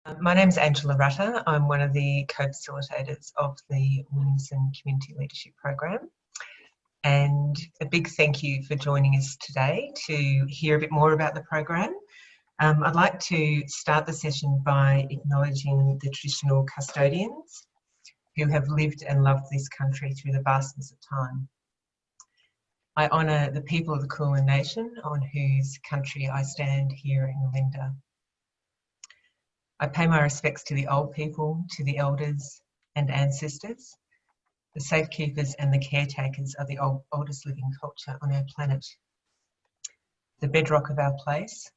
My name is Angela Rutter. I'm one of the co-facilitators of the Williamson Community Leadership Program. And a big thank you for joining us today to hear a bit more about the program. I'd like to start the session by acknowledging the traditional custodians who have lived and loved this country through the vastness of time. I honour the people of the Kulin Nation on whose country I stand here in Melinda. I pay my respects to the old people, to the elders and ancestors, the safekeepers and the caretakers of the oldest living culture on our planet, the bedrock of our place,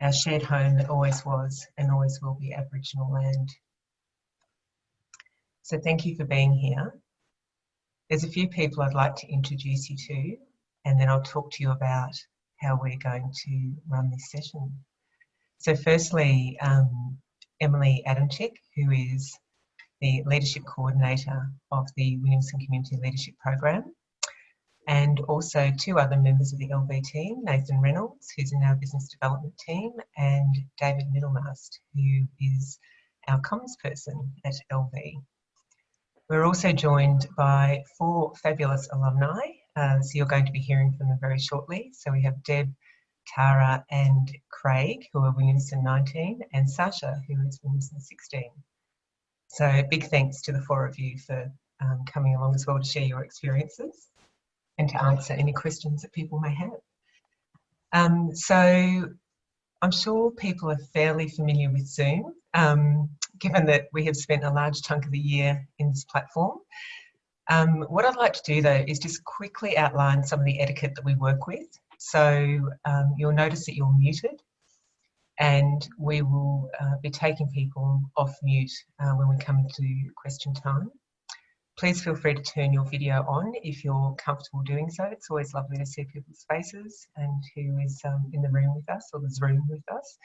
our shared home that always was and always will be Aboriginal land. So thank you for being here. There's a few people I'd like to introduce you to, and then I'll talk to you about how we're going to run this session. So firstly, Emily Adamczyk, who is the Leadership Coordinator of the Williamson Community Leadership Program, and also two other members of the LV team, Nathan Reynolds, who's in our Business Development team, and David Middlemast, who is our comms person at LV. We're also joined by four fabulous alumni, so you're going to be hearing from them very shortly. So we have Deb, Tara and Craig, who are Williamson 19, and Sasha, who is Williamson 16. So big thanks to the four of you for coming along as well to share your experiences and to answer any questions that people may have. So I'm sure people are fairly familiar with Zoom, given that we have spent a large chunk of the year in this platform. What I'd like to do though is just quickly outline some of the etiquette that we work with. So you'll notice that you're muted, and we will be taking people off mute when we come to question time. Please feel free to turn your video on if you're comfortable doing so. It's always lovely to see people's faces and who is in the room with us or the Zoom with us.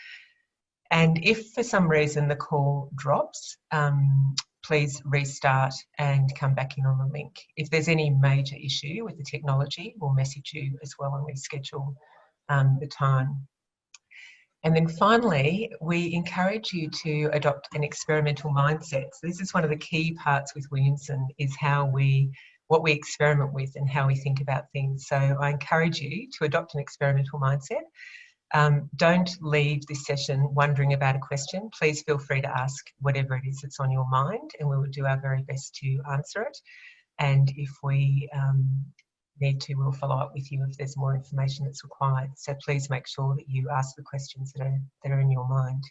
And if for some reason the call drops, please restart and come back in on the link. If there's any major issue with the technology, we'll message you as well and reschedule the time. And then finally, we encourage you to adopt an experimental mindset. So this is one of the key parts with Williamson, is what we experiment with and how we think about things. So I encourage you to adopt an experimental mindset. Don't leave this session wondering about a question. Please feel free to ask whatever it is that's on your mind, and we will do our very best to answer it. And if we need to, we'll follow up with you if there's more information that's required. So please make sure that you ask the questions that are in your mind.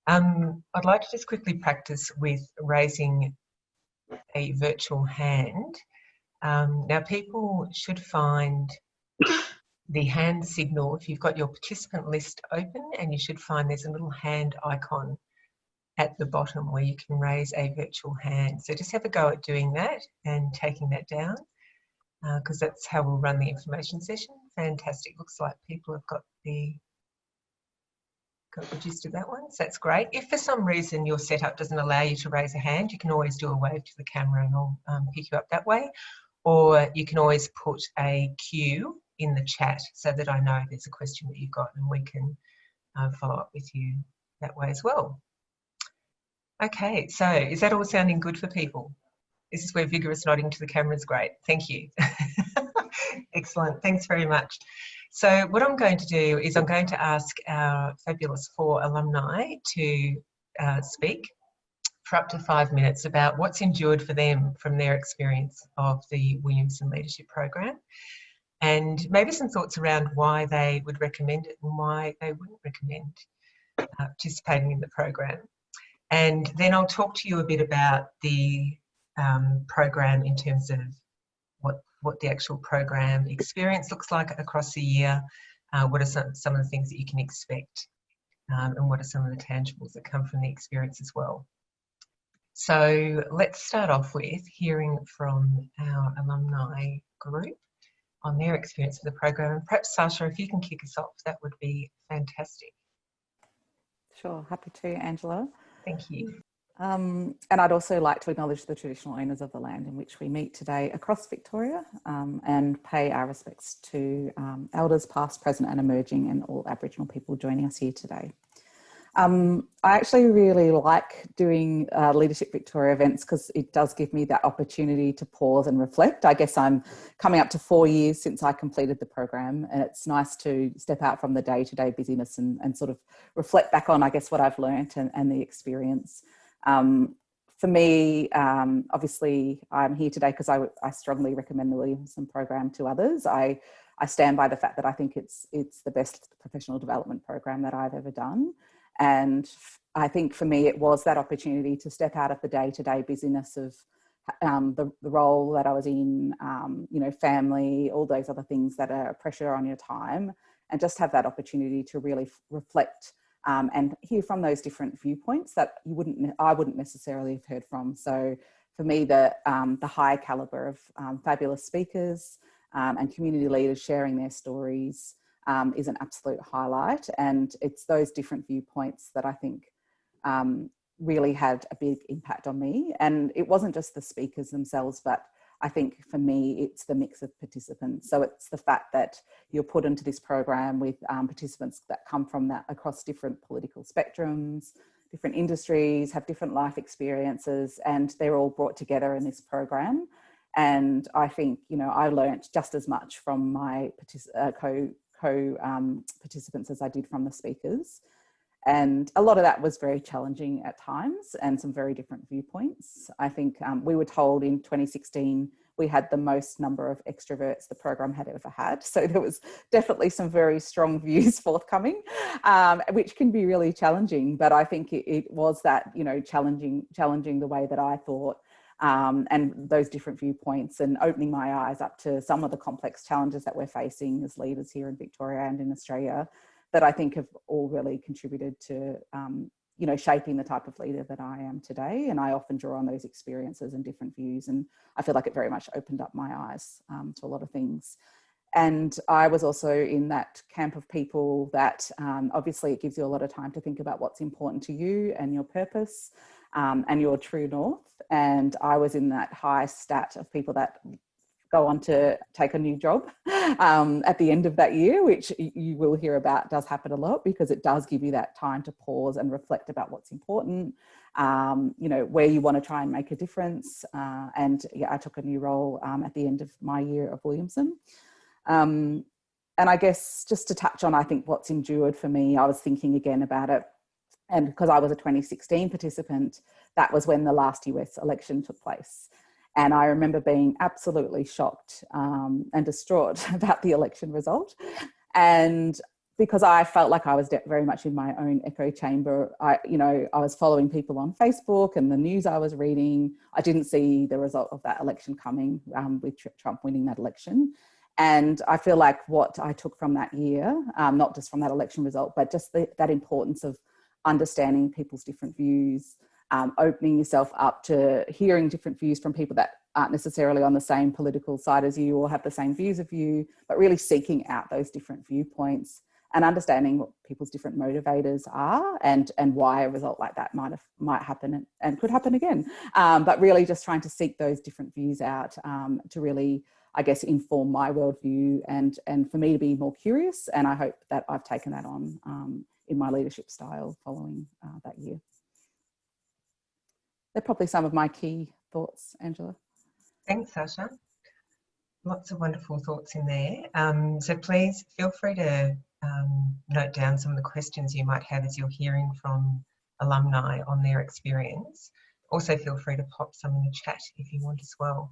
I'd like to just quickly practice with raising a virtual hand. Now people should find the hand signal if you've got your participant list open, and you should find there's a little hand icon at the bottom where you can raise a virtual hand. So just have a go at doing that and taking that down, because that's how we'll run the information session. Fantastic. Looks like people have got the gist of that one, so that's great. If for some reason your setup doesn't allow you to raise a hand, you can always do a wave to the camera and I'll pick you up that way. Or you can always put a Q in the chat so that I know there's a question that you've got, and we can follow up with you that way as well. Okay, so is that all sounding good for people? This is where vigorous nodding to the camera is great. Thank you. Excellent, thanks very much. So what I'm going to do is I'm going to ask our fabulous four alumni to speak for up to 5 minutes about what's endured for them from their experience of the Williamson Leadership Program, and maybe some thoughts around why they would recommend it and why they wouldn't recommend participating in the program. And then I'll talk to you a bit about the program in terms of what the actual program experience looks like across the year, what are some of the things that you can expect, and what are some of the tangibles that come from the experience as well. So let's start off with hearing from our alumni group on their experience of the program. And perhaps Sasha, if you can kick us off, that would be fantastic. Sure, happy to, Angela. Thank you. And I'd also like to acknowledge the traditional owners of the land in which we meet today across Victoria, and pay our respects to elders past, present and emerging, and all Aboriginal people joining us here today. I actually really like doing Leadership Victoria events because it does give me that opportunity to pause and reflect. I guess I'm coming up to 4 years since I completed the program, and it's nice to step out from the day-to-day busyness and sort of reflect back on, I guess, what I've learnt and the experience. For me, obviously, I'm here today because I strongly recommend the Williamson program to others. I stand by the fact that I think it's the best professional development program that I've ever done. And I think for me, it was that opportunity to step out of the day-to-day busyness of the role that I was in, family, all those other things that are pressure on your time, and just have that opportunity to really reflect and hear from those different viewpoints that I wouldn't necessarily have heard from. So for me, the high caliber of fabulous speakers and community leaders sharing their stories is an absolute highlight. And it's those different viewpoints that I think really had a big impact on me. And it wasn't just the speakers themselves, but I think for me, it's the mix of participants. So it's the fact that you're put into this program with participants that come from across different political spectrums, different industries, have different life experiences, and they're all brought together in this program. And I think, I learnt just as much from my participants as I did from the speakers. And a lot of that was very challenging at times and some very different viewpoints. I think we were told in 2016 we had the most number of extroverts the program had ever had. So there was definitely some very strong views forthcoming, which can be really challenging. But I think it was that, challenging the way that I thought and those different viewpoints, and opening my eyes up to some of the complex challenges that we're facing as leaders here in Victoria and in Australia, that I think have all really contributed to, shaping the type of leader that I am today. And I often draw on those experiences and different views. And I feel like it very much opened up my eyes to a lot of things. And I was also in that camp of people that obviously it gives you a lot of time to think about what's important to you and your purpose and your true north. And I was in that high stat of people that go on to take a new job at the end of that year, which you will hear about does happen a lot, because it does give you that time to pause and reflect about what's important, where you want to try and make a difference. And yeah, I took a new role at the end of my year of Williamson. And I guess just to touch on, I think what's endured for me, I was thinking again about it. And because I was a 2016 participant, that was when the last US election took place. And I remember being absolutely shocked and distraught about the election result. And because I felt like I was very much in my own echo chamber, I was following people on Facebook and the news I was reading. I didn't see the result of that election coming with Trump winning that election. And I feel like what I took from that year, not just from that election result, but just that importance of understanding people's different views, opening yourself up to hearing different views from people that aren't necessarily on the same political side as you or have the same views of you, but really seeking out those different viewpoints and understanding what people's different motivators are and why a result like that might happen and could happen again. But really just trying to seek those different views out to really, I guess, inform my worldview and for me to be more curious. And I hope that I've taken that on in my leadership style following that year. They're probably some of my key thoughts, Angela. Thanks, Sasha. Lots of wonderful thoughts in there. So please feel free to note down some of the questions you might have as you're hearing from alumni on their experience. Also feel free to pop some in the chat if you want as well.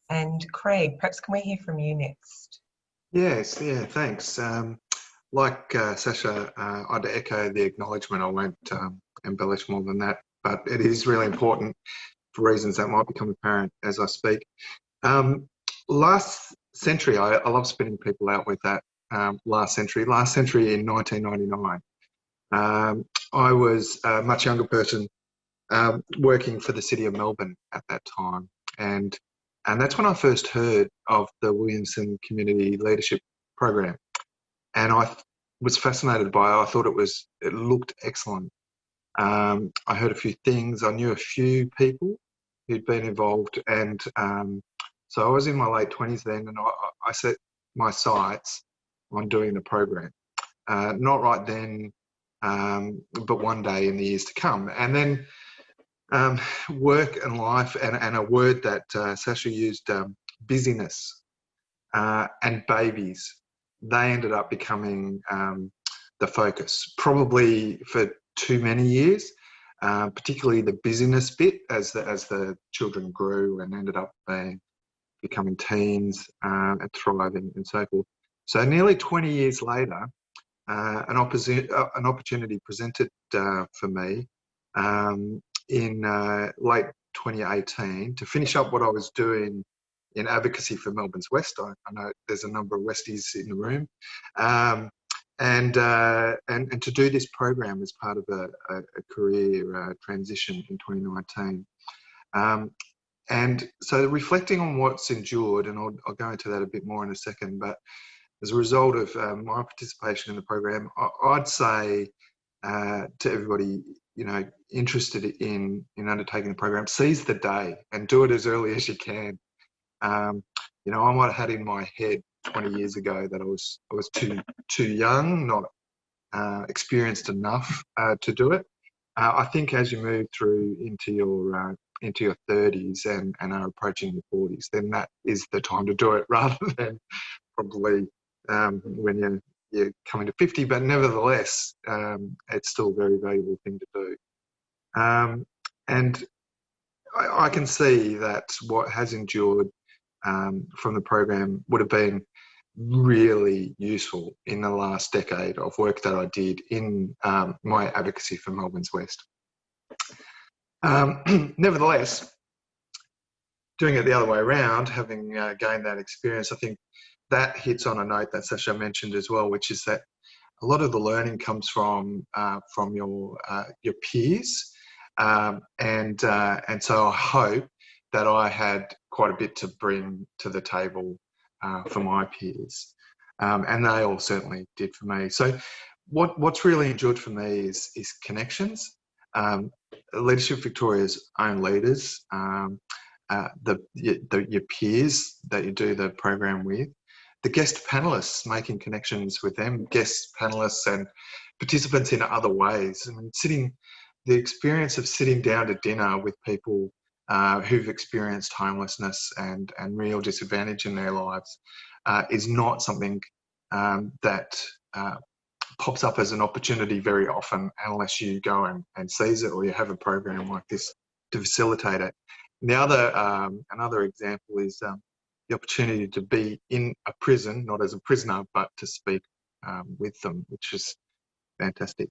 And Craig, perhaps can we hear from you next? Yes, yeah, thanks. Like Sasha, I'd echo the acknowledgement. I won't embellish more than that, but it is really important for reasons that might become apparent as I speak. Last century, I love spinning people out with that. Last century in 1999, I was a much younger person working for the City of Melbourne at that time, and that's when I first heard of the Williamson Community Leadership Program, and I was fascinated by it. I thought it looked excellent. I heard a few things. I knew a few people who'd been involved, and so I was in my late 20s then, and I set my sights on doing the program. Not right then but one day in the years to come. And then work and life, and a word that Sasha used, busyness and babies, they ended up becoming the focus, probably for too many years, particularly the busyness bit as the children grew and ended up becoming teens and thriving and so forth. So nearly 20 years later, an opportunity presented for me in late 2018 to finish up what I was doing in advocacy for Melbourne's West. I know there's a number of Westies in the room, and to do this program as part of a career transition in 2019. And so reflecting on what's endured, and I'll go into that a bit more in a second, but as a result of my participation in the program, I'd say to everybody, interested in undertaking the program, seize the day and do it as early as you can. I might have had in my head 20 years ago that I was too young, not experienced enough to do it. I think as you move through into your 30s and are approaching your 40s, then that is the time to do it, rather than probably when you're coming to 50. But nevertheless, it's still a very valuable thing to do. And I can see that what has endured from the program would have been really useful in the last decade of work that I did in my advocacy for Melbourne's West. Nevertheless, doing it the other way around, having gained that experience, I think that hits on a note that Sasha mentioned as well, which is that a lot of the learning comes from your peers, and so I hope that I had quite a bit to bring to the table for my peers, and they all certainly did for me. So what's really endured for me is connections. Leadership Victoria's own leaders, your peers that you do the program with, the guest panelists, making connections with them, guest panelists and participants in other ways. I mean, the experience of sitting down to dinner with people who've experienced homelessness and real disadvantage in their lives is not something that pops up as an opportunity very often, unless you go and seize it, or you have a program like this to facilitate it. And the other, another example is the opportunity to be in a prison, not as a prisoner, but to speak with them, which is fantastic.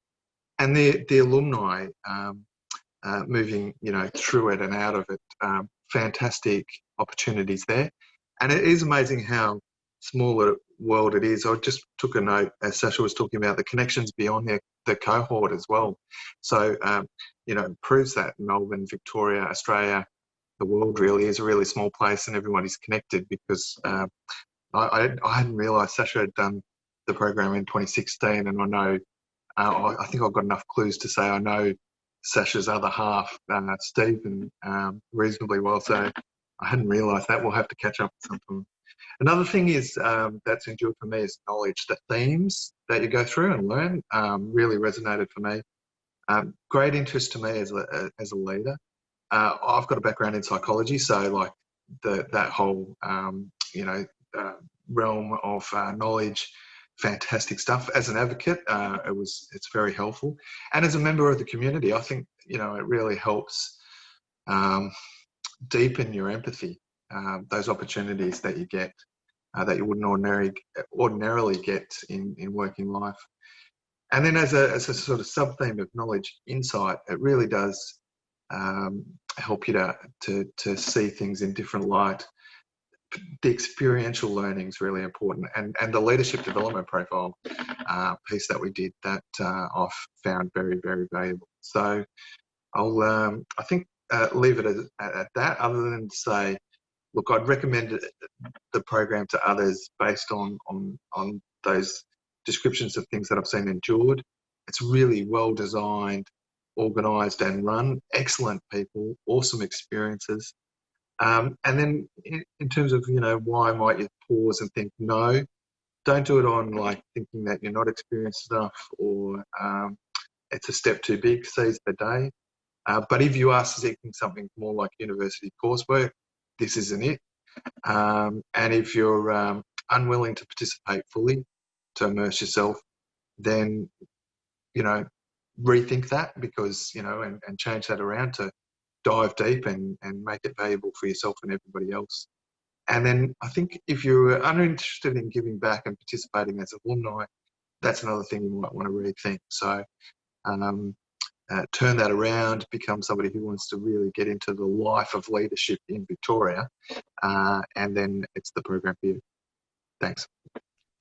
And the alumni moving, through it and out of it, fantastic opportunities there. And it is amazing how small a world it is. I just took a note as Sasha was talking about the connections beyond the cohort as well. So, it proves that Melbourne, Victoria, Australia, the world really is a really small place, and everybody's connected, because I hadn't realised Sasha had done the program in 2016, and I know, I think I've got enough clues to say I know Sasha's other half, Stephen, reasonably well, so I hadn't realised that. We'll have to catch up at some point. Another thing is that's endured for me is knowledge. The themes that you go through and learn really resonated for me. Great interest to me as a leader. I've got a background in psychology, so like that whole realm of knowledge, fantastic stuff. As an advocate, it's very helpful, and as a member of the community, I think it really helps deepen your empathy. Those opportunities that you get that you wouldn't ordinarily get in working life. And then as a sort of sub-theme of knowledge insight, it really does help you to see things in different light. The experiential learning is really important, and the leadership development profile piece that we did, that I've found very, very valuable. So I'll I think leave it at that, other than to say, look, I'd recommend the program to others based on those descriptions of things that I've seen endured. It's really well designed, organised and run, excellent people, awesome experiences. And then in terms of, why might you pause and think, no, don't do it on like thinking that you're not experienced enough, or it's a step too big, seize the day. But if you are seeking something more like university coursework, this isn't it. And if you're unwilling to participate fully, to immerse yourself, then, you know, rethink that, because, you know, and change that around to dive deep and make it valuable for yourself and everybody else. And then I think if you're uninterested in giving back and participating as alumni, that's another thing you might want to rethink. So turn that around, become somebody who wants to really get into the life of leadership in Victoria, and then it's the program for you. Thanks.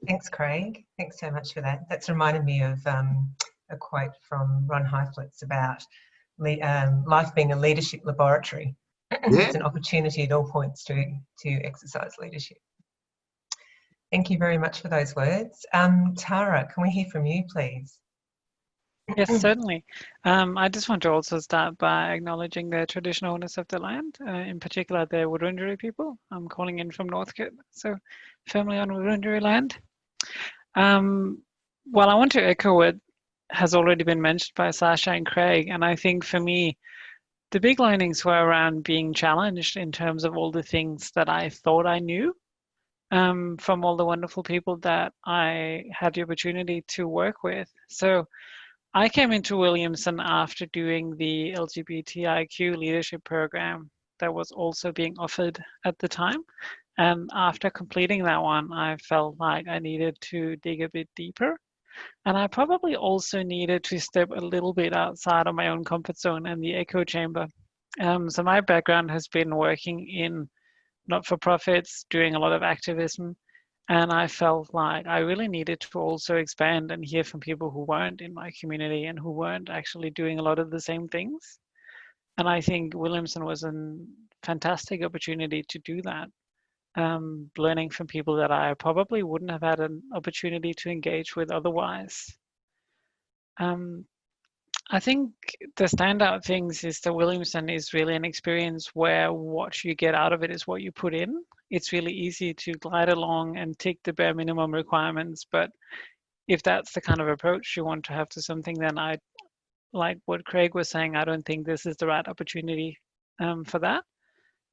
Thanks, Craig. Thanks so much for that. That's reminded me of a quote from Ron Heifetz about life being a leadership laboratory. Yeah. It's an opportunity at all points to exercise leadership. Thank you very much for those words. Tara, can we hear from you, please? Yes, certainly. I just want to also start by acknowledging the traditional owners of the land, in particular the Wurundjeri people. I'm calling in from Northcote, so firmly on Wurundjeri land. Well, I want to echo what has already been mentioned by Sasha and Craig, and I think for me, the big learnings were around being challenged in terms of all the things that I thought I knew, from all the wonderful people that I had the opportunity to work with. So I came into Williamson after doing the LGBTIQ leadership program that was also being offered at the time. And after completing that one, I felt like I needed to dig a bit deeper. And I probably also needed to step a little bit outside of my own comfort zone and the echo chamber. So my background has been working in not-for-profits, doing a lot of activism. And I felt like I really needed to also expand and hear from people who weren't in my community and who weren't actually doing a lot of the same things. And I think Williamson was a fantastic opportunity to do that, learning from people that I probably wouldn't have had an opportunity to engage with otherwise. I think the standout things is that Williamson is really an experience where what you get out of it is what you put in. It's really easy to glide along and tick the bare minimum requirements, but if that's the kind of approach you want to have to something, then I, like what Craig was saying, I don't think this is the right opportunity for that.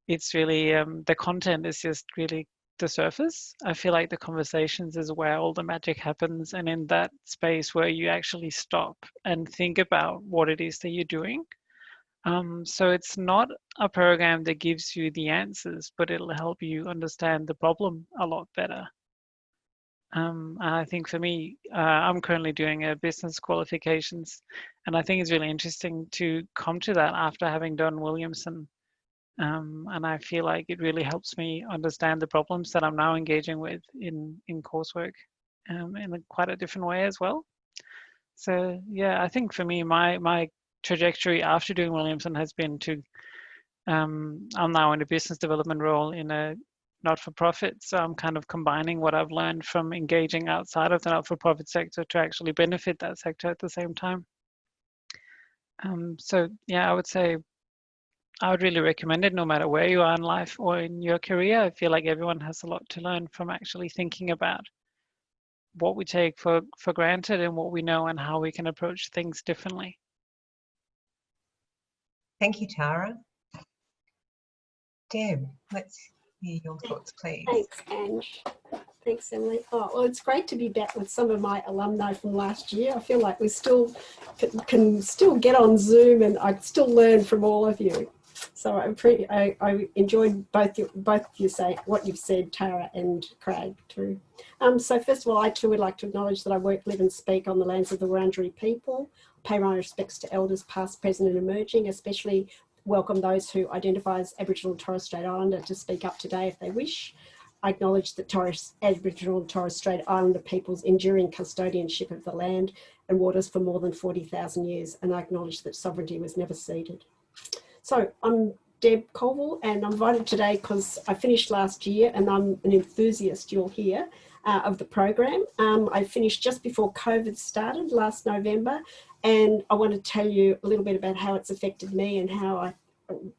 It's really, the content is just really the surface. I feel like the conversations is where all the magic happens, and in that space where you actually stop and think about what it is that you're doing. So it's not a program that gives you the answers, but it'll help you understand the problem a lot better. And I think for me, I'm currently doing a business qualifications, and I think it's really interesting to come to that after having done Williamson. And I feel like it really helps me understand the problems that I'm now engaging with in coursework in quite a different way as well. So yeah, I think for me, my trajectory after doing Williamson has been to, I'm now in a business development role in a not-for-profit. So I'm kind of combining what I've learned from engaging outside of the not-for-profit sector to actually benefit that sector at the same time. So yeah, I would say I would really recommend it no matter where you are in life or in your career. I feel like everyone has a lot to learn from actually thinking about what we take for granted and what we know and how we can approach things differently. Thank you, Tara. Deb, let's hear your thoughts, please. Thanks, Ange. Thanks, Emily. Oh, well, it's great to be back with some of my alumni from last year. I feel like we still can still get on Zoom, and I still learn from all of you. So I enjoyed both you say what you've said, Tara and Craig too. So first of all, I too would like to acknowledge that I work, live and speak on the lands of the Wurundjeri people. Pay my respects to elders past, present and emerging, especially welcome those who identify as Aboriginal and Torres Strait Islander to speak up today if they wish. I acknowledge that Aboriginal and Torres Strait Islander people's enduring custodianship of the land and waters for more than 40,000 years, and I acknowledge that sovereignty was never ceded. So I'm Deb Colville, and I'm invited today because I finished last year and I'm an enthusiast, you'll hear, of the program. I finished just before COVID started last November, and I want to tell you a little bit about how it's affected me and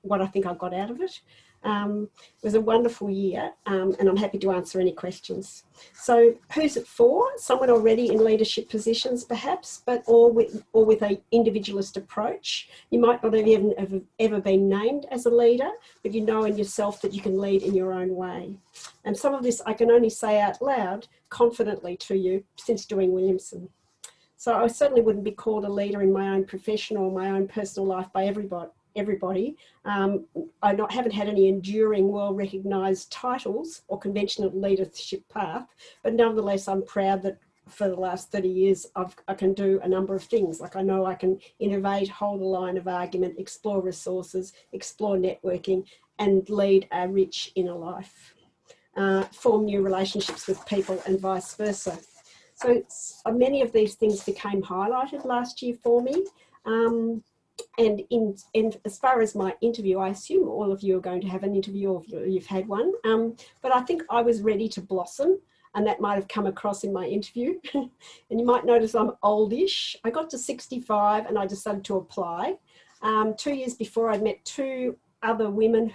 what I think I got out of it. It was a wonderful year, and I'm happy to answer any questions. So who's it for? Someone already in leadership positions perhaps, but or with an individualist approach. You might not have even ever been named as a leader, but you know in yourself that you can lead in your own way. And some of this I can only say out loud confidently to you since doing Williamson. So I certainly wouldn't be called a leader in my own profession or my own personal life by everybody. I haven't had any enduring, well-recognised titles or conventional leadership path, but nevertheless, I'm proud that for the last 30 years, I can do a number of things. Like I know I can innovate, hold a line of argument, explore resources, explore networking, and lead a rich inner life. Form new relationships with people and vice versa. So many of these things became highlighted last year for me. And as far as my interview, I assume all of you are going to have an interview or you've had one. But I think I was ready to blossom, and that might have come across in my interview. And you might notice I'm oldish. I got to 65 and I decided to apply. 2 years before, I'd met two other women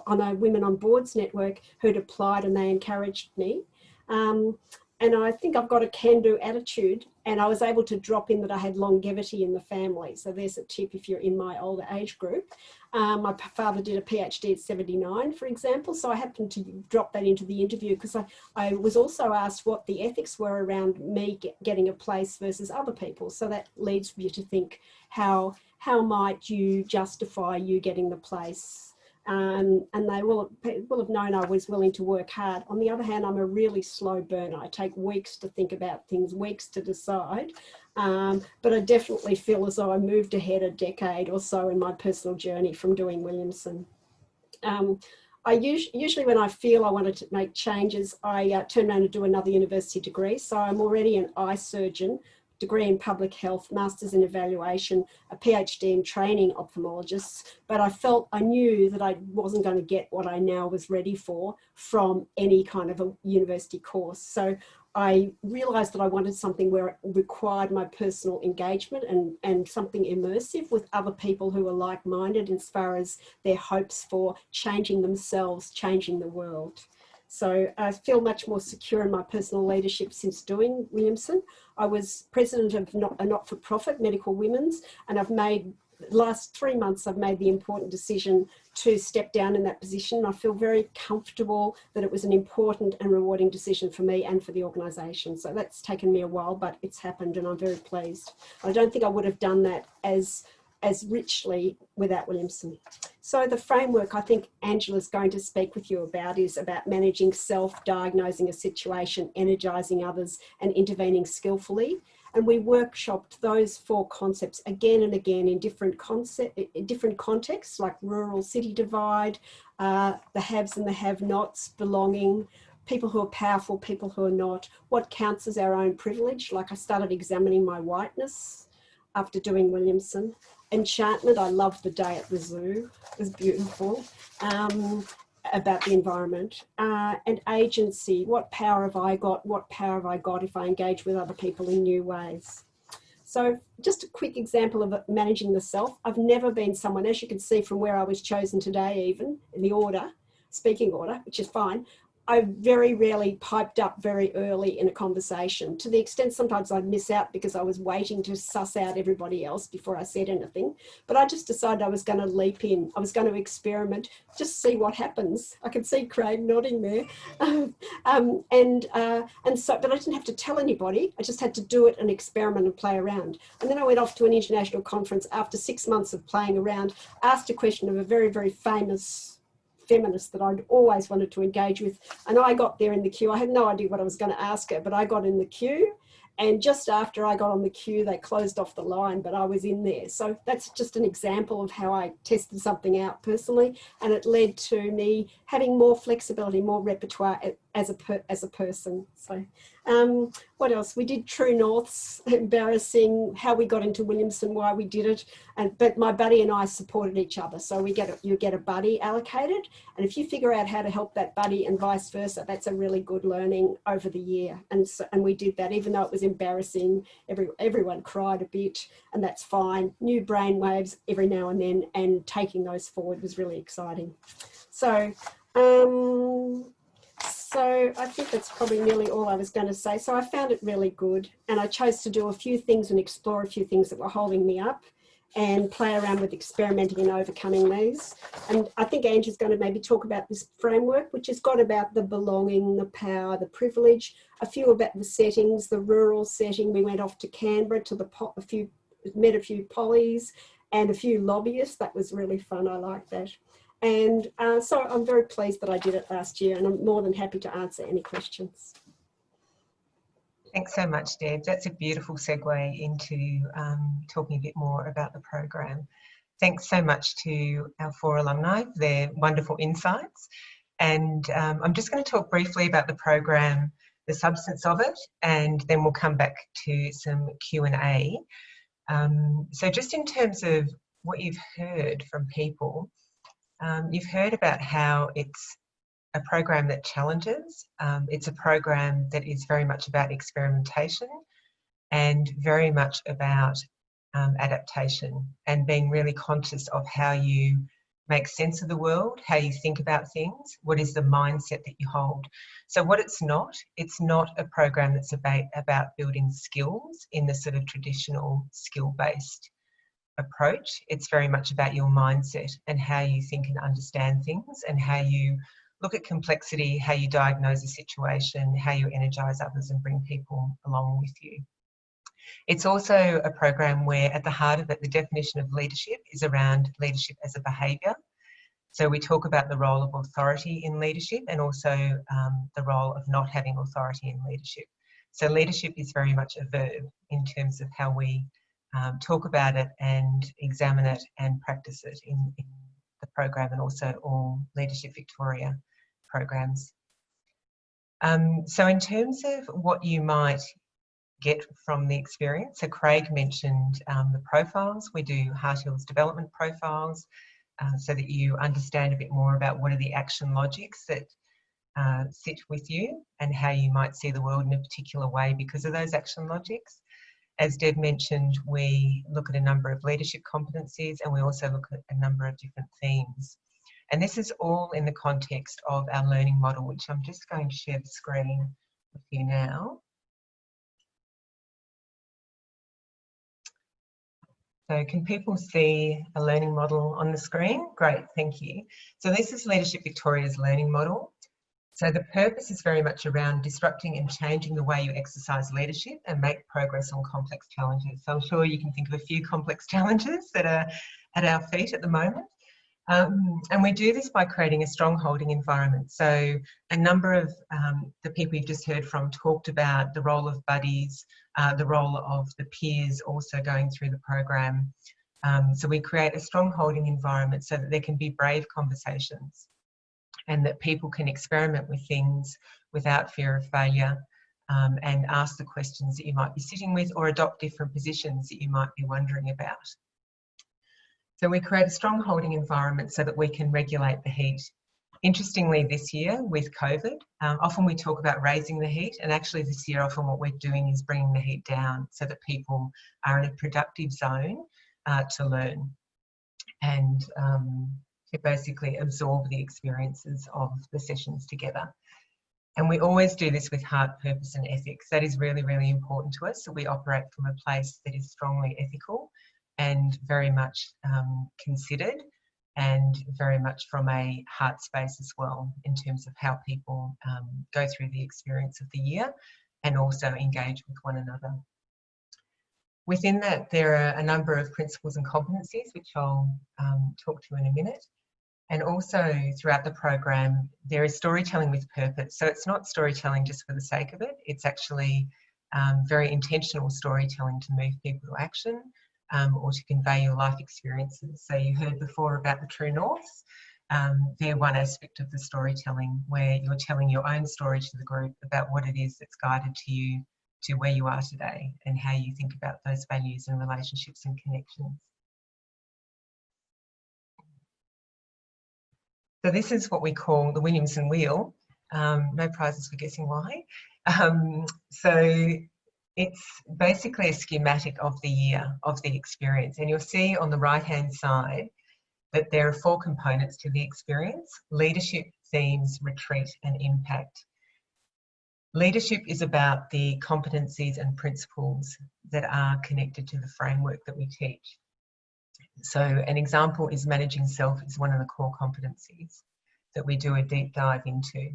on a Women on Boards network who'd applied, and they encouraged me. And I think I've got a can-do attitude, and I was able to drop in that I had longevity in the family. So there's a tip if you're in my older age group. My father did a PhD at 79, for example, so I happened to drop that into the interview because I was also asked what the ethics were around me getting a place versus other people. So that leads you to think, how might you justify you getting the place? And they will have known I was willing to work hard. On the other hand, I'm a really slow burner. I take weeks to think about things, weeks to decide. But I definitely feel as though I moved ahead a decade or so in my personal journey from doing Williamson. I usually when I feel I wanted to make changes, I turn around and do another university degree. So I'm already an eye surgeon, degree in public health, master's in evaluation, a PhD in training ophthalmologists, but I knew that I wasn't going to get what I now was ready for from any kind of a university course. So I realised that I wanted something where it required my personal engagement and something immersive with other people who are like-minded as far as their hopes for changing themselves, changing the world. So I feel much more secure in my personal leadership since doing Williamson. I was president of a not-for-profit, Medical Women's, and the last 3 months I've made the important decision to step down in that position. I feel very comfortable that it was an important and rewarding decision for me and for the organisation. So that's taken me a while, but it's happened and I'm very pleased. I don't think I would have done that as richly without Williamson. So the framework I think Angela's going to speak with you about is about managing self, diagnosing a situation, energising others and intervening skillfully. And we workshopped those 4 concepts again and again in different contexts like rural city divide, the haves and the have-nots, belonging, people who are powerful, people who are not, what counts as our own privilege. Like I started examining my whiteness after doing Williamson. Enchantment, I loved the day at the zoo, it was beautiful, about the environment. And agency, what power have I got? What power have I got if I engage with other people in new ways? So just a quick example of managing the self. I've never been someone, as you can see from where I was chosen today even, in the order, speaking order, which is fine, I very rarely piped up very early in a conversation, to the extent sometimes I'd miss out because I was waiting to suss out everybody else before I said anything. But I just decided I was going to leap in. I was going to experiment, just see what happens. I can see Craig nodding there. But I didn't have to tell anybody. I just had to do it and experiment and play around. And then I went off to an international conference after 6 months of playing around, asked a question of a very, very famous feminist that I'd always wanted to engage with, and I got there in the queue. I had no idea what I was going to ask her, but I got in the queue, and just after I got on the queue they closed off the line, but I was in there. So that's just an example of how I tested something out personally, and it led to me having more flexibility, more repertoire as a person. So what else? We did True Norths, embarrassing, how we got into Williamson, why we did it. But my buddy and I supported each other. So you get a buddy allocated. And if you figure out how to help that buddy and vice versa, that's a really good learning over the year. And we did that, even though it was embarrassing. Everyone cried a bit, and that's fine. New brainwaves every now and then, and taking those forward was really exciting. So I think that's probably nearly all I was going to say. So I found it really good, and I chose to do a few things and explore a few things that were holding me up and play around with experimenting and overcoming these. And I think Angie's going to maybe talk about this framework, which has got about the belonging, the power, the privilege, a few about the settings, the rural setting. We went off to Canberra to met a few pollies and a few lobbyists. That was really fun. I like that. And so I'm very pleased that I did it last year, and I'm more than happy to answer any questions. Thanks so much, Deb. That's a beautiful segue into talking a bit more about the program. Thanks so much to our 4 alumni for their wonderful insights. And I'm just going to talk briefly about the program, the substance of it, and then we'll come back to some Q&A. So just in terms of what you've heard from people, you've heard about how it's a program that challenges. It's a program that is very much about experimentation and very much about adaptation and being really conscious of how you make sense of the world, how you think about things, what is the mindset that you hold. So what it's not a program that's about building skills in the sort of traditional skill-based approach. It's very much about your mindset and how you think and understand things and how you look at complexity, how you diagnose a situation, how you energise others and bring people along with you. It's also a program where at the heart of it, the definition of leadership is around leadership as a behaviour. So we talk about the role of authority in leadership and also the role of not having authority in leadership. So leadership is very much a verb in terms of how we talk about it and examine it and practice it in the program, and also all Leadership Victoria programs. So in terms of what you might get from the experience, so Craig mentioned the profiles. We do Hart Hill's development profiles so that you understand a bit more about what are the action logics that sit with you and how you might see the world in a particular way because of those action logics. As Deb mentioned, we look at a number of leadership competencies and we also look at a number of different themes. And this is all in the context of our learning model, which I'm just going to share the screen with you now. So can people see a learning model on the screen? Great, thank you. So this is Leadership Victoria's learning model. So the purpose is very much around disrupting and changing the way you exercise leadership and make progress on complex challenges. So I'm sure you can think of a few complex challenges that are at our feet at the moment. And we do this by creating a strong holding environment. So a number of the people you've just heard from talked about the role of buddies, the role of the peers also going through the program. So we create a strong holding environment so that there can be brave conversations and that people can experiment with things without fear of failure and ask the questions that you might be sitting with or adopt different positions that you might be wondering about. So we create a strong holding environment so that we can regulate the heat. Interestingly, this year with COVID, often we talk about raising the heat, and actually this year often what we're doing is bringing the heat down so that people are in a productive zone to learn and to basically absorb the experiences of the sessions together. And we always do this with heart, purpose and ethics. That is really, really important to us. So we operate from a place that is strongly ethical and very much considered, and very much from a heart space as well in terms of how people go through the experience of the year and also engage with one another. Within that, there are a number of principles and competencies, which I'll talk to in a minute. And also throughout the program, there is storytelling with purpose. So it's not storytelling just for the sake of it. It's actually very intentional storytelling to move people to action or to convey your life experiences. So you heard before about the True Norths. they're one aspect of the storytelling where you're telling your own story to the group about what it is that's guided to you to where you are today and how you think about those values and relationships and connections. So this is what we call the Williamson wheel. No prizes for guessing why. So it's basically a schematic of the year, of the experience. And you'll see on the right-hand side that there are 4 components to the experience: leadership, themes, retreat, and impact. Leadership is about the competencies and principles that are connected to the framework that we teach. So an example is managing self is one of the core competencies that we do a deep dive into.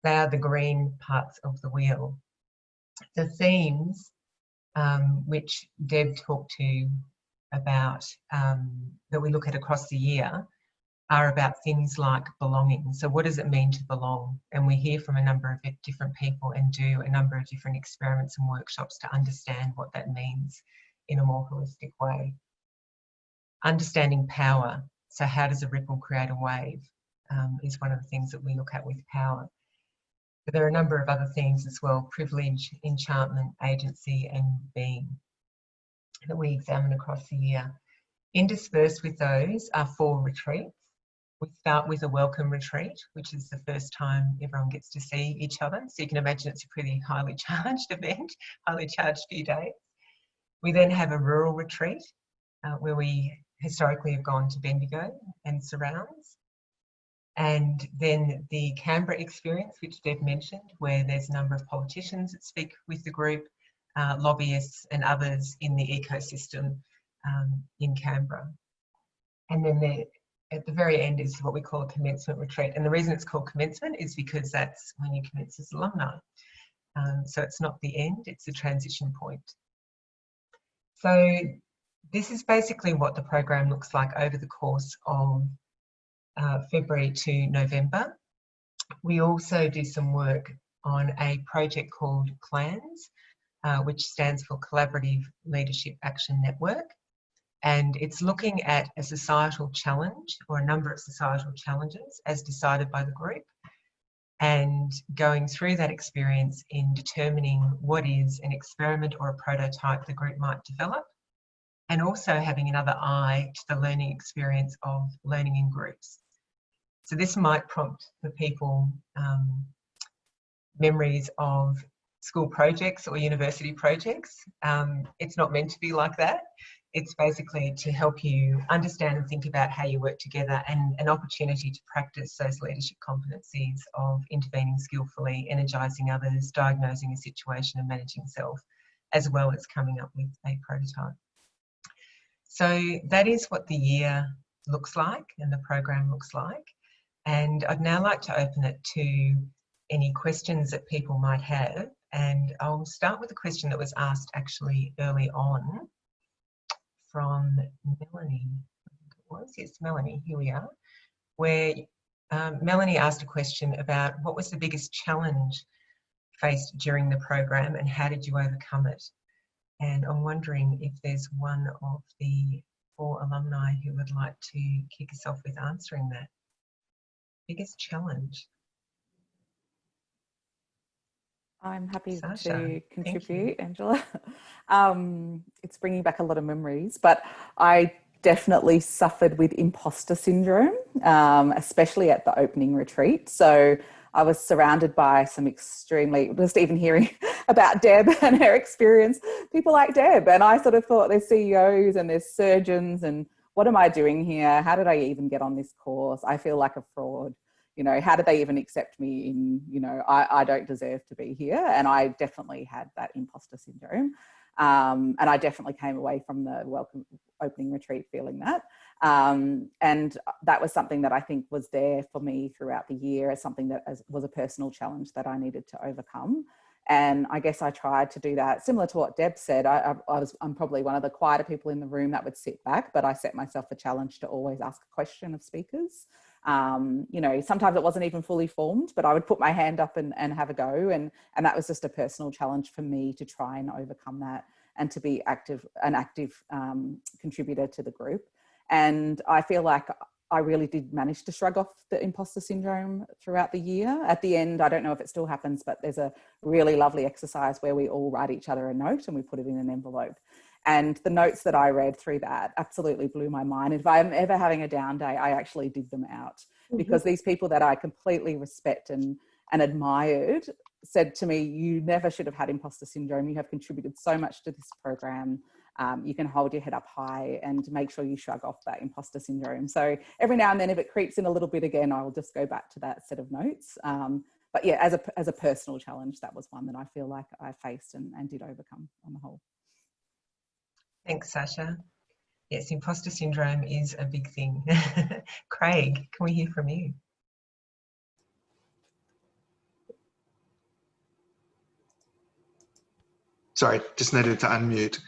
They are the green parts of the wheel. The themes, which Deb talked to about, that we look at across the year, are about things like belonging. So what does it mean to belong? And we hear from a number of different people and do a number of different experiments and workshops to understand what that means in a more holistic way. Understanding power. So how does a ripple create a wave? Is one of the things that we look at with power. But there are a number of other themes as well: privilege, enchantment, agency, and being, that we examine across the year. Interspersed with those are 4 retreats. We start with a welcome retreat, which is the first time everyone gets to see each other. So you can imagine it's a pretty highly charged event, highly charged few days. We then have a rural retreat, where we historically have gone to Bendigo and surrounds. And then the Canberra experience, which Deb mentioned, where there's a number of politicians that speak with the group, lobbyists and others in the ecosystem in Canberra. And then at the very end is what we call a commencement retreat. And the reason it's called commencement is because that's when you commence as alumni. So it's not the end, it's the transition point. So this is basically what the program looks like over the course of February to November. We also do some work on a project called CLANS, which stands for Collaborative Leadership Action Network. And it's looking at a societal challenge or a number of societal challenges as decided by the group, and going through that experience in determining what is an experiment or a prototype the group might develop, and also having another eye to the learning experience of learning in groups. So this might prompt for people memories of school projects or university projects. It's not meant to be like that. It's basically to help you understand and think about how you work together, and an opportunity to practice those leadership competencies of intervening skillfully, energising others, diagnosing a situation and managing self, as well as coming up with a prototype. So that is what the year looks like and the program looks like. And I'd now like to open it to any questions that people might have. And I'll start with a question that was asked actually early on from Melanie. I think it was, yes, Melanie, here we are, where Melanie asked a question about what was the biggest challenge faced during the program and how did you overcome it? And I'm wondering if there's one of the 4 alumni who would like to kick us off with answering that. Biggest challenge? I'm happy Sasha, to contribute, Angela. It's bringing back a lot of memories, but I definitely suffered with imposter syndrome, especially at the opening retreat. So I was surrounded by some extremely, just even hearing about Deb and her experience, people like Deb. And I sort of thought there's CEOs and there's surgeons, and what am I doing here? How did I even get on this course? I feel like a fraud. You know, how did they even accept me in, you know, I don't deserve to be here. And I definitely had that imposter syndrome. And I definitely came away from the opening retreat feeling that. And that was something that I think was there for me throughout the year as something that was a personal challenge that I needed to overcome. And I guess I tried to do that similar to what Deb said. I'm probably one of the quieter people in the room that would sit back, but I set myself a challenge to always ask a question of speakers. You know, sometimes it wasn't even fully formed, but I would put my hand up and have a go. And that was just a personal challenge for me to try and overcome that and to be an active contributor to the group. And I feel like I really did manage to shrug off the imposter syndrome throughout the year. At the end, I don't know if it still happens, but there's a really lovely exercise where we all write each other a note and we put it in an envelope. And the notes that I read through that absolutely blew my mind. If I'm ever having a down day, I actually dig them out, because these people that I completely respect and admired said to me, you never should have had imposter syndrome. You have contributed so much to this program. You can hold your head up high and make sure you shrug off that imposter syndrome. So every now and then, if it creeps in a little bit again, I will just go back to that set of notes. But yeah, as a personal challenge, that was one that I feel like I faced and did overcome on the whole. Thanks, Sasha. Yes, imposter syndrome is a big thing. Craig, can we hear from you? Sorry, just needed to unmute.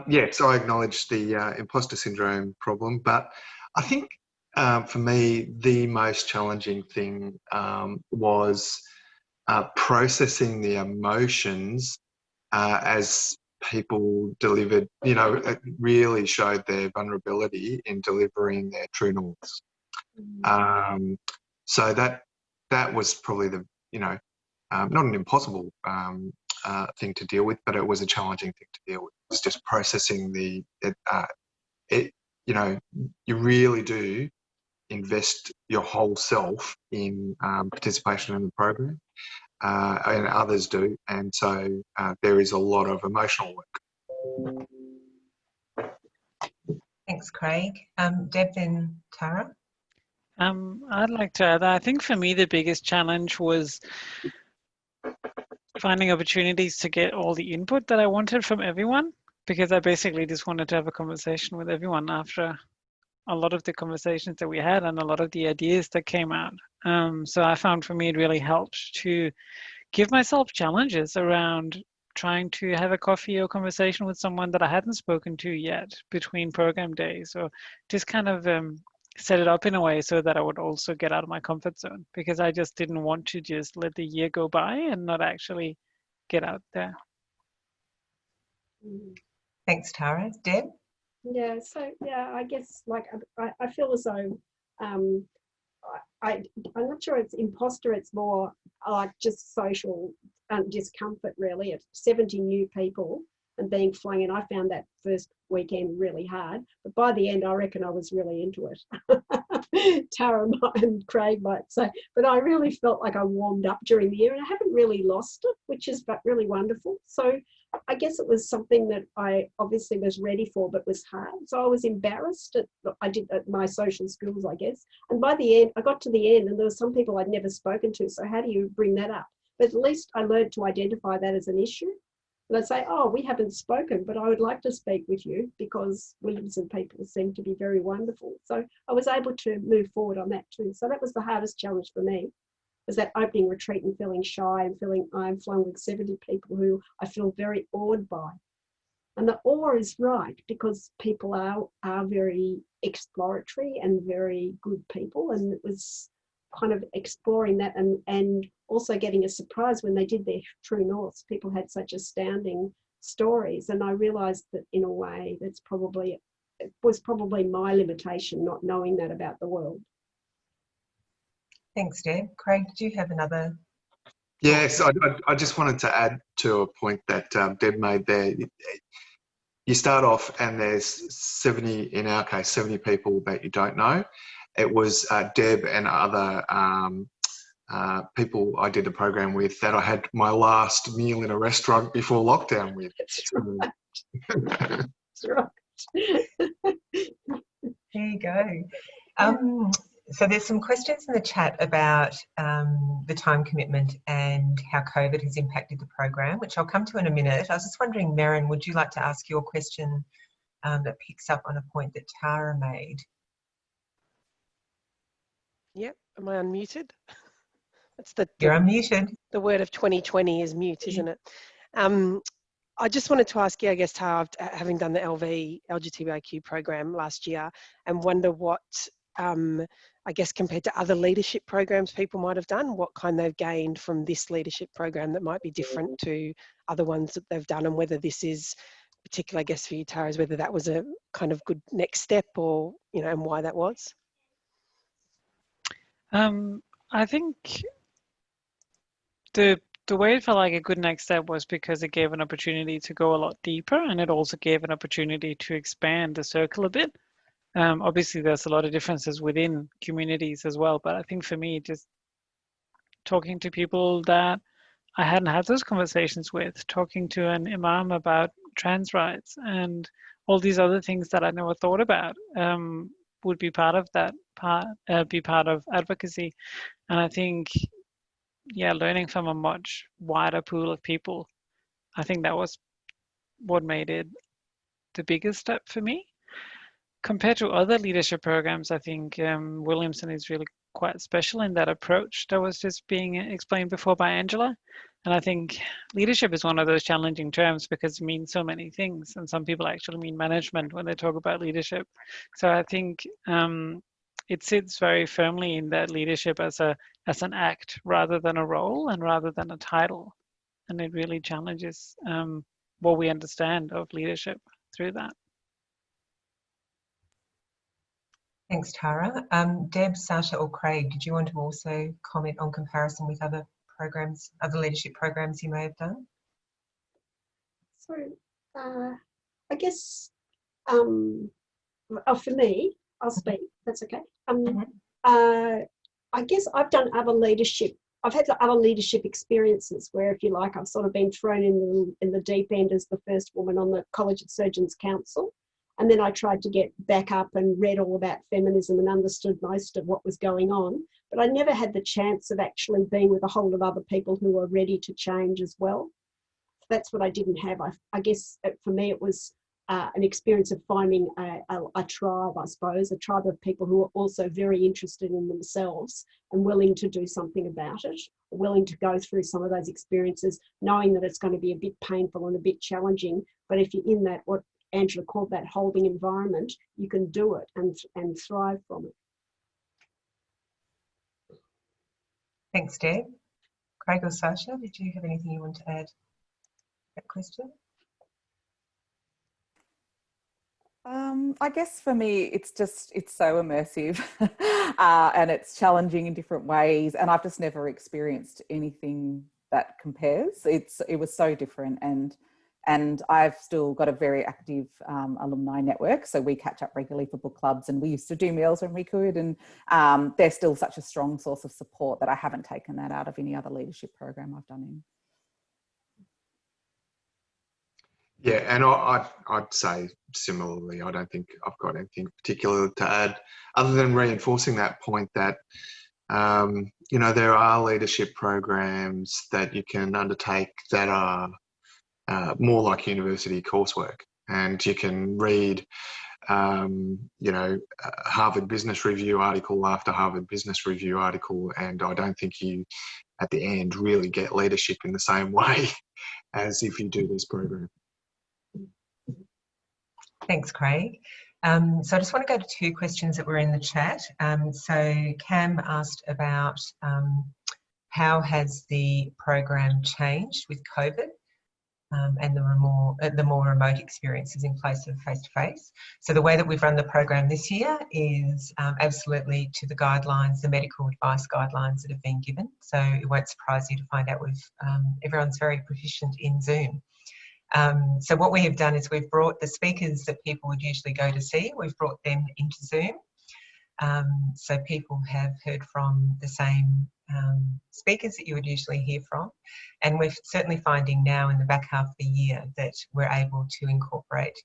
Yes, I acknowledge the imposter syndrome problem, but I think for me, the most challenging thing was processing the emotions as people delivered, it really showed their vulnerability in delivering their true norths. So that was probably the, not an impossible thing to deal with, but it was a challenging thing to deal with. It's just processing you really do invest your whole self in participation in the program, and others do, and so there is a lot of emotional work. Thanks, Craig. Deb, then Tara. I'd like to add that I think for me the biggest challenge was finding opportunities to get all the input that I wanted from everyone, because I basically just wanted to have a conversation with everyone after a lot of the conversations that we had and a lot of the ideas that came out. So I found for me it really helped to give myself challenges around trying to have a coffee or conversation with someone that I hadn't spoken to yet between program days, or just kind of set it up in a way so that I would also get out of my comfort zone, because I just didn't want to just let the year go by and not actually get out there. Thanks, Tara. Deb? Yeah, so yeah, I guess like I feel as though I'm not sure it's imposter, it's more like just social discomfort really. It's 70 new people and being flung in. I found that first weekend really hard, but by the end I reckon I was really into it. Tara and Craig might say, but I really felt like I warmed up during the year and I haven't really lost it, which is really wonderful. So I guess it was something that I obviously was ready for, but was hard. So I was embarrassed I did at my social skills, I guess. And by the end, I got to the end and there were some people I'd never spoken to. So how do you bring that up? But at least I learned to identify that as an issue. And I'd say, oh, we haven't spoken, but I would like to speak with you because Williamson people seem to be very wonderful. So I was able to move forward on that too. So that was the hardest challenge for me, was that opening retreat and feeling shy and feeling I'm flung with 70 people who I feel very awed by. And the awe is right, because people are very exploratory and very good people. And it was kind of exploring that and also getting a surprise when they did their true norths. People had such astounding stories. And I realized that in a way it was probably my limitation, not knowing that about the world. Thanks, Deb. Craig, did you have another? Yes, I just wanted to add to a point that Deb made there. You start off and there's 70, in our case, 70 people that you don't know. It was Deb and other people I did the program with that I had my last meal in a restaurant before lockdown with. That's right. There you go. So there's some questions in the chat about the time commitment and how COVID has impacted the program, which I'll come to in a minute. I was just wondering, Merrin, would you like to ask your question that picks up on a point that Tara made? Yep. Am I unmuted? That's You're unmuted. The word of 2020 is mute, isn't it? I just wanted to ask you, I guess, Tara, having done the LGBTIQ program last year, and wonder what, I guess, compared to other leadership programs people might have done, what kind they've gained from this leadership program that might be different to other ones that they've done, and whether this is particular, I guess, for you, Tara, is whether that was a kind of good next step, or, and why that was. I think the way it felt like a good next step was because it gave an opportunity to go a lot deeper, and it also gave an opportunity to expand the circle a bit. Obviously, there's a lot of differences within communities as well, but I think for me, just talking to people that I hadn't had those conversations with, talking to an imam about trans rights and all these other things that I never thought about, would be part of that be part of advocacy. And I think, yeah, learning from a much wider pool of people, I think that was what made it the biggest step for me. Compared to other leadership programs, I think Williamson is really quite special in that approach that was just being explained before by Angela. And I think leadership is one of those challenging terms because it means so many things. And some people actually mean management when they talk about leadership. So I think it sits very firmly in that leadership as an act rather than a role and rather than a title. And it really challenges what we understand of leadership through that. Thanks, Tara. Deb, Sasha or Craig, did you want to also comment on comparison with other programs, other leadership programs you may have done? So I guess for me, I'll speak, that's okay. I guess I've done other leadership. I've had other leadership experiences where, if you like, I've sort of been thrown in the deep end as the first woman on the College of Surgeons Council. And then I tried to get back up and read all about feminism and understood most of what was going on. But I never had the chance of actually being with a whole lot of other people who were ready to change as well. That's what I didn't have. I guess for me it was an experience of finding a tribe, I suppose, a tribe of people who are also very interested in themselves and willing to do something about it, willing to go through some of those experiences, knowing that it's going to be a bit painful and a bit challenging. But if you're in that, what Angela called that holding environment, you can do it and thrive from it. Thanks, Deb. Craig or Sasha, did you have anything you want to add to that question? I guess for me, it's so immersive and it's challenging in different ways. And I've just never experienced anything that compares. It was so different. And I've still got a very active alumni network. So we catch up regularly for book clubs, and we used to do meals when we could. And they're still such a strong source of support that I haven't taken that out of any other leadership program I've done in. Yeah, and I'd say similarly, I don't think I've got anything particular to add other than reinforcing that point that, you know, there are leadership programs that you can undertake that are more like university coursework, and you can read, you know, Harvard Business Review article after Harvard Business Review article, and I don't think you, at the end, really get leadership in the same way as if you do this program. Thanks, Craig. So I just want to go to two questions that were in the chat. So Cam asked about how has the program changed with COVID and the more remote experiences in place of face-to-face. So the way that we've run the program this year is absolutely to the guidelines, the medical advice guidelines that have been given. So it won't surprise you to find out everyone's very proficient in Zoom. So what we have done is we've brought the speakers that people would usually go to see, we've brought them into Zoom. So people have heard from the same speakers that you would usually hear from. And we're certainly finding now in the back half of the year that we're able to incorporate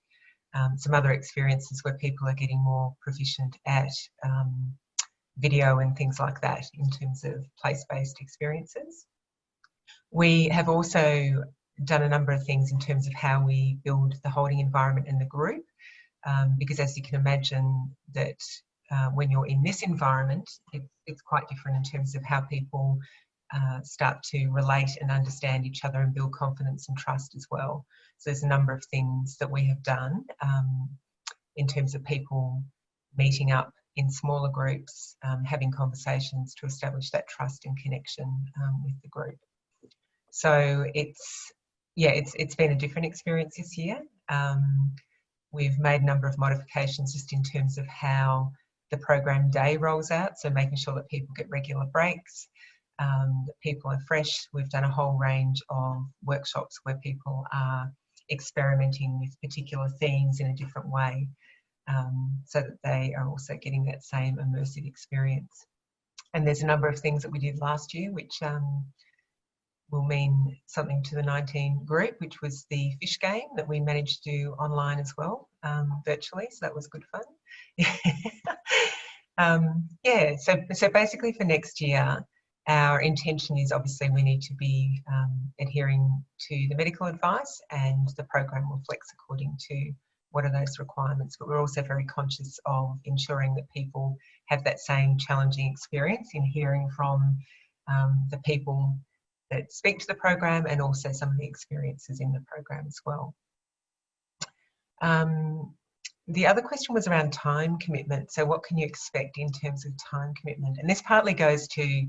some other experiences where people are getting more proficient at video and things like that in terms of place-based experiences. We have also done a number of things in terms of how we build the holding environment in the group, because as you can imagine that when you're in this environment, it's quite different in terms of how people start to relate and understand each other and build confidence and trust as well. So there's a number of things that we have done in terms of people meeting up in smaller groups, having conversations to establish that trust and connection with the group. So it's been a different experience this year. We've made a number of modifications just in terms of how the program day rolls out, so making sure that people get regular breaks, that people are fresh. We've done a whole range of workshops where people are experimenting with particular themes in a different way, so that they are also getting that same immersive experience. And there's a number of things that we did last year which will mean something to the 19 group, which was the fish game that we managed to do online as well, virtually, so that was good fun. Yeah, so basically for next year, our intention is obviously we need to be adhering to the medical advice, and the program will flex according to what are those requirements. But we're also very conscious of ensuring that people have that same challenging experience in hearing from the people that speak to the program, and also some of the experiences in the program as well. The other question was around time commitment. So what can you expect in terms of time commitment? And this partly goes to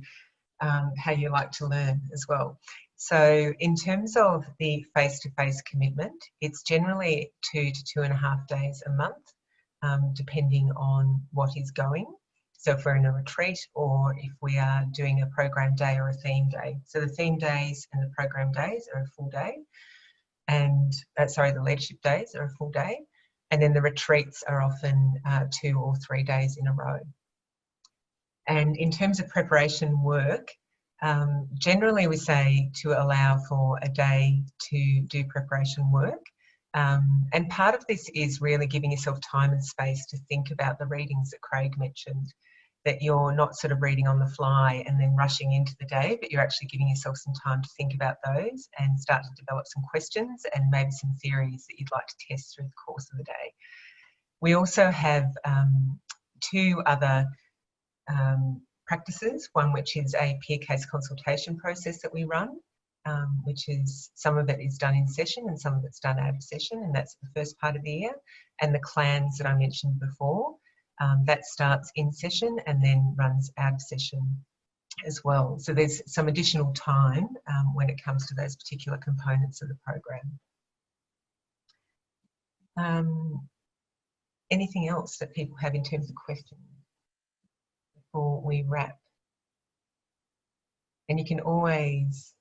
how you like to learn as well. So in terms of the face-to-face commitment, it's generally 2 to 2.5 days a month, depending on what is going. So if we're in a retreat, or if we are doing a program day or a theme day. So the theme days and the program days are a full day, and the leadership days are a full day. And then the retreats are often 2 or 3 days in a row. And in terms of preparation work, generally we say to allow for a day to do preparation work. And part of this is really giving yourself time and space to think about the readings that Craig mentioned, that you're not sort of reading on the fly and then rushing into the day, but you're actually giving yourself some time to think about those and start to develop some questions and maybe some theories that you'd like to test through the course of the day. We also have 2 other practices, one which is a peer case consultation process that we run, which is some of it is done in session and some of it's done out of session, and that's the first part of the year. And the clans that I mentioned before, that starts in session and then runs out of session as well. So there's some additional time when it comes to those particular components of the program. Anything else that people have in terms of questions before we wrap? And you can always...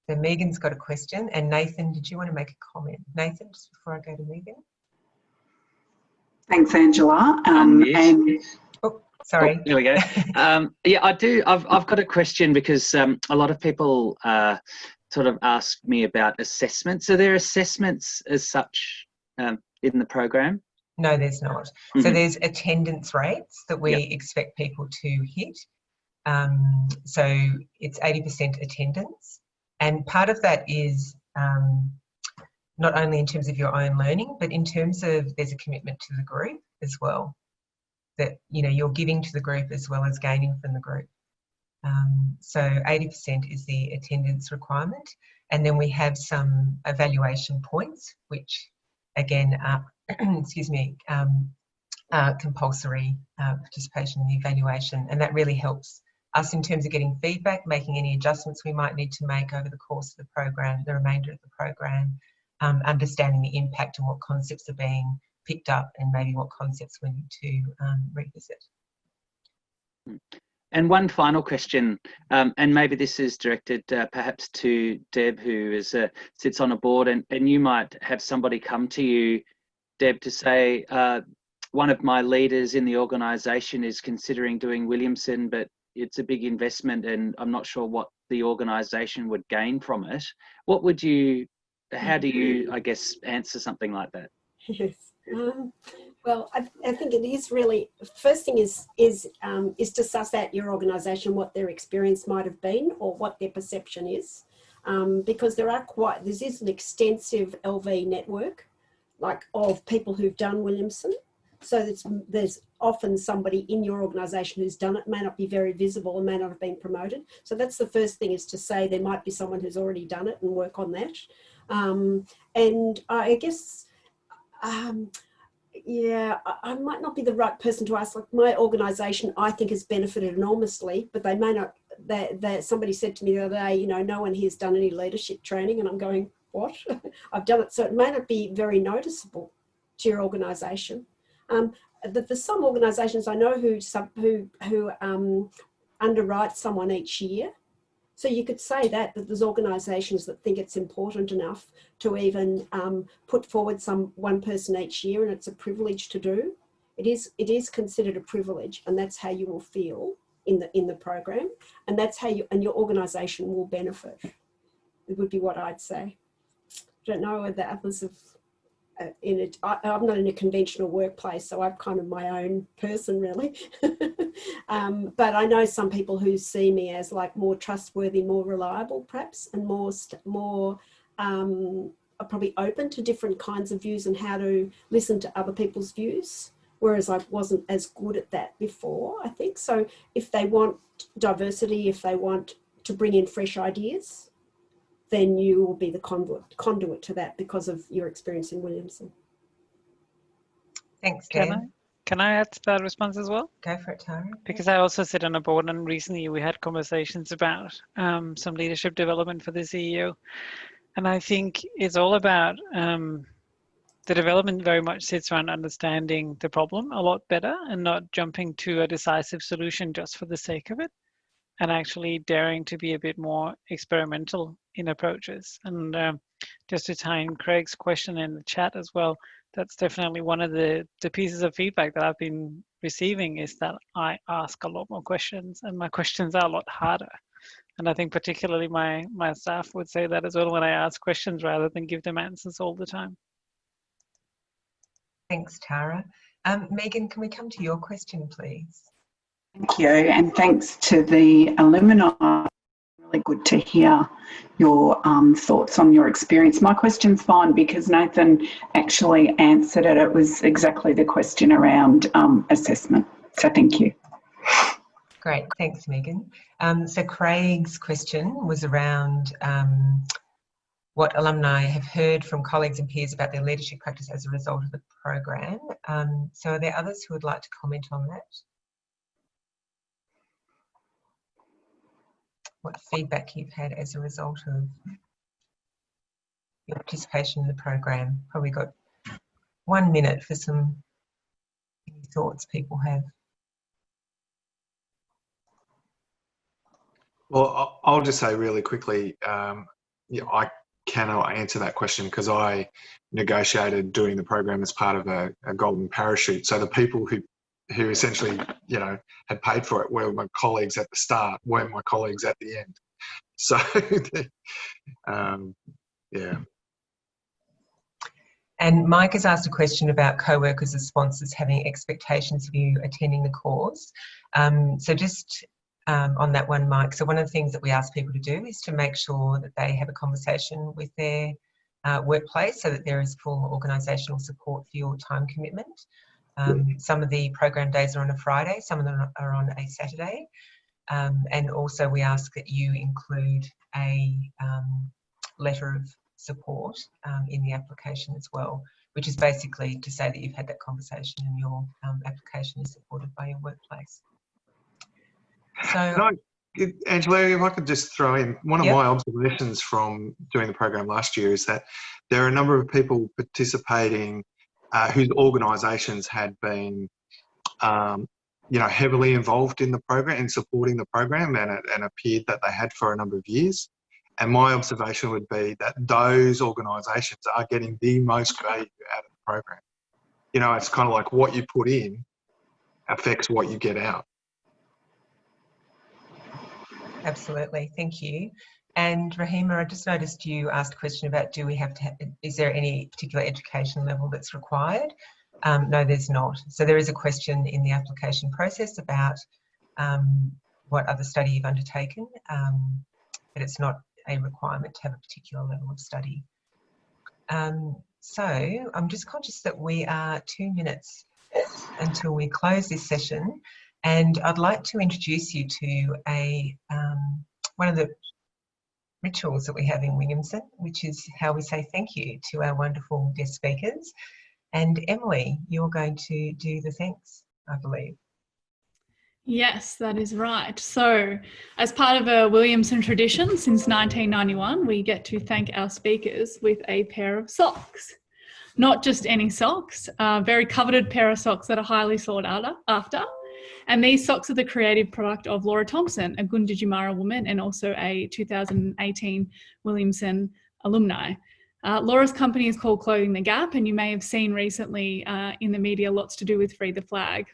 So Megan's got a question, and Nathan, did you want to make a comment? Nathan, just before I go to Megan. Thanks, Angela. Yes. And oh, sorry. Oh, here we go. Yeah, I do. I've got a question, because a lot of people sort of ask me about assessments. Are there assessments as such in the program? No, there's not. Mm-hmm. So there's attendance rates that we expect people to hit. So it's 80% attendance. And part of that is not only in terms of your own learning, but in terms of there's a commitment to the group as well, that you're giving to the group as well as gaining from the group. So 80% is the attendance requirement, and then we have some evaluation points, which again are compulsory participation in the evaluation, and that really helps us in terms of getting feedback, making any adjustments we might need to make over the course of the program, the remainder of the program, understanding the impact and what concepts are being picked up and maybe what concepts we need to revisit. And one final question, and maybe this is directed perhaps to Deb, who sits on a board, and you might have somebody come to you, Deb, to say, one of my leaders in the organisation is considering doing Williamson, but it's a big investment and I'm not sure what the organisation would gain from it. What would you, how do you, I guess, answer something like that? Yes. Well, I think it is really, first thing is to suss out your organisation, what their experience might have been or what their perception is, because this is an extensive LV network, like of people who've done Williamson. So there's often somebody in your organisation who's done it, may not be very visible and may not have been promoted. So that's the first thing, is to say there might be someone who's already done it and work on that. And I guess, yeah, I might not be the right person to ask. Like, my organisation, I think, has benefited enormously, but they may not. Somebody said to me the other day, no one here's done any leadership training, and I'm going, what? I've done it. So it may not be very noticeable to your organisation. that there's some organisations I know who underwrite someone each year. So you could say that there's organisations that think it's important enough to even put forward one person each year, and it's a privilege to do. It is considered a privilege, and that's how you will feel in the program, and that's how your organisation will benefit. It would be what I'd say. I don't know whether others have. I'm not in a conventional workplace, so I'm kind of my own person, really. But I know some people who see me as like more trustworthy, more reliable, perhaps, and more probably open to different kinds of views and how to listen to other people's views. Whereas I wasn't as good at that before, I think. So if they want diversity, if they want to bring in fresh ideas, then you will be the conduit to that because of your experience in Williamson. Thanks, Dan. Can I add to that response as well? Go for it, Tara. Because I also sit on a board, and recently we had conversations about some leadership development for the CEO. And I think it's all about the development very much sits around understanding the problem a lot better and not jumping to a decisive solution just for the sake of it, and actually daring to be a bit more experimental in approaches. And just to tie in Craig's question in the chat as well, that's definitely one of the pieces of feedback that I've been receiving, is that I ask a lot more questions, and my questions are a lot harder. And I think particularly my staff would say that as well, when I ask questions rather than give them answers all the time. Thanks, Tara. Megan, can we come to your question, please? Thank you, and thanks to the alumni. Really good to hear your thoughts on your experience. My question's fine because Nathan actually answered it. It was exactly the question around assessment. So thank you. Great, thanks, Megan. So Craig's question was around what alumni have heard from colleagues and peers about their leadership practice as a result of the program. So are there others who would like to comment on that? What feedback you've had as a result of your participation in the program? Probably got 1 minute for some thoughts people have. Well, I'll just say really quickly, I cannot answer that question because I negotiated doing the program as part of a golden parachute. So the people who essentially, had paid for it were my colleagues at the start, weren't my colleagues at the end. So, yeah. And Mike has asked a question about co-workers as sponsors having expectations of you attending the course. So just on that one, Mike, so one of the things that we ask people to do is to make sure that they have a conversation with their workplace so that there is full organisational support for your time commitment. Some of the program days are on a Friday, some of them are on a Saturday. And also we ask that you include a letter of support in the application as well, which is basically to say that you've had that conversation and your application is supported by your workplace. So, Angela, if I could just throw in, one of my observations from doing the program last year is that there are a number of people participating whose organisations had been, heavily involved in the program, in supporting the program, and appeared that they had for a number of years. And my observation would be that those organisations are getting the most value out of the program. It's kind of like what you put in affects what you get out. Absolutely, thank you. And Rahima, I just noticed you asked a question about is there any particular education level that's required? No, there's not. So there is a question in the application process about what other study you've undertaken, but it's not a requirement to have a particular level of study. So I'm just conscious that we are 2 minutes until we close this session, and I'd like to introduce you to one of the rituals that we have in Williamson, which is how we say thank you to our wonderful guest speakers. And Emily, you're going to do the thanks, I believe. Yes, that is right. So as part of a Williamson tradition since 1991, we get to thank our speakers with a pair of socks. not just any socks, a very coveted pair of socks that are highly sought after. And these socks are the creative product of Laura Thompson, a Gunditjmara woman and also a 2018 Williamson alumni. Laura's company is called Clothing the Gap, and you may have seen recently in the media lots to do with Free the Flag.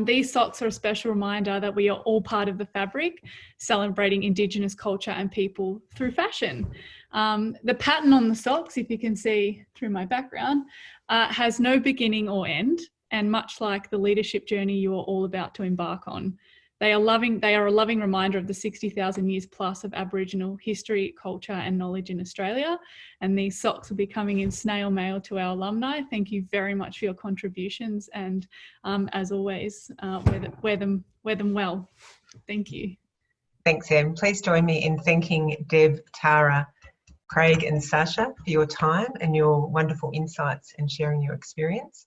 These socks are a special reminder that we are all part of the fabric, celebrating Indigenous culture and people through fashion. The pattern on the socks, if you can see through my background, has no beginning or end, and much like the leadership journey you are all about to embark on. They are a loving reminder of the 60,000 years plus of Aboriginal history, culture and knowledge in Australia. And these socks will be coming in snail mail to our alumni. Thank you very much for your contributions, and as always, wear them well. Thank you. Thanks, Em. Please join me in thanking Deb, Tara, Craig and Sasha for your time and your wonderful insights and sharing your experience.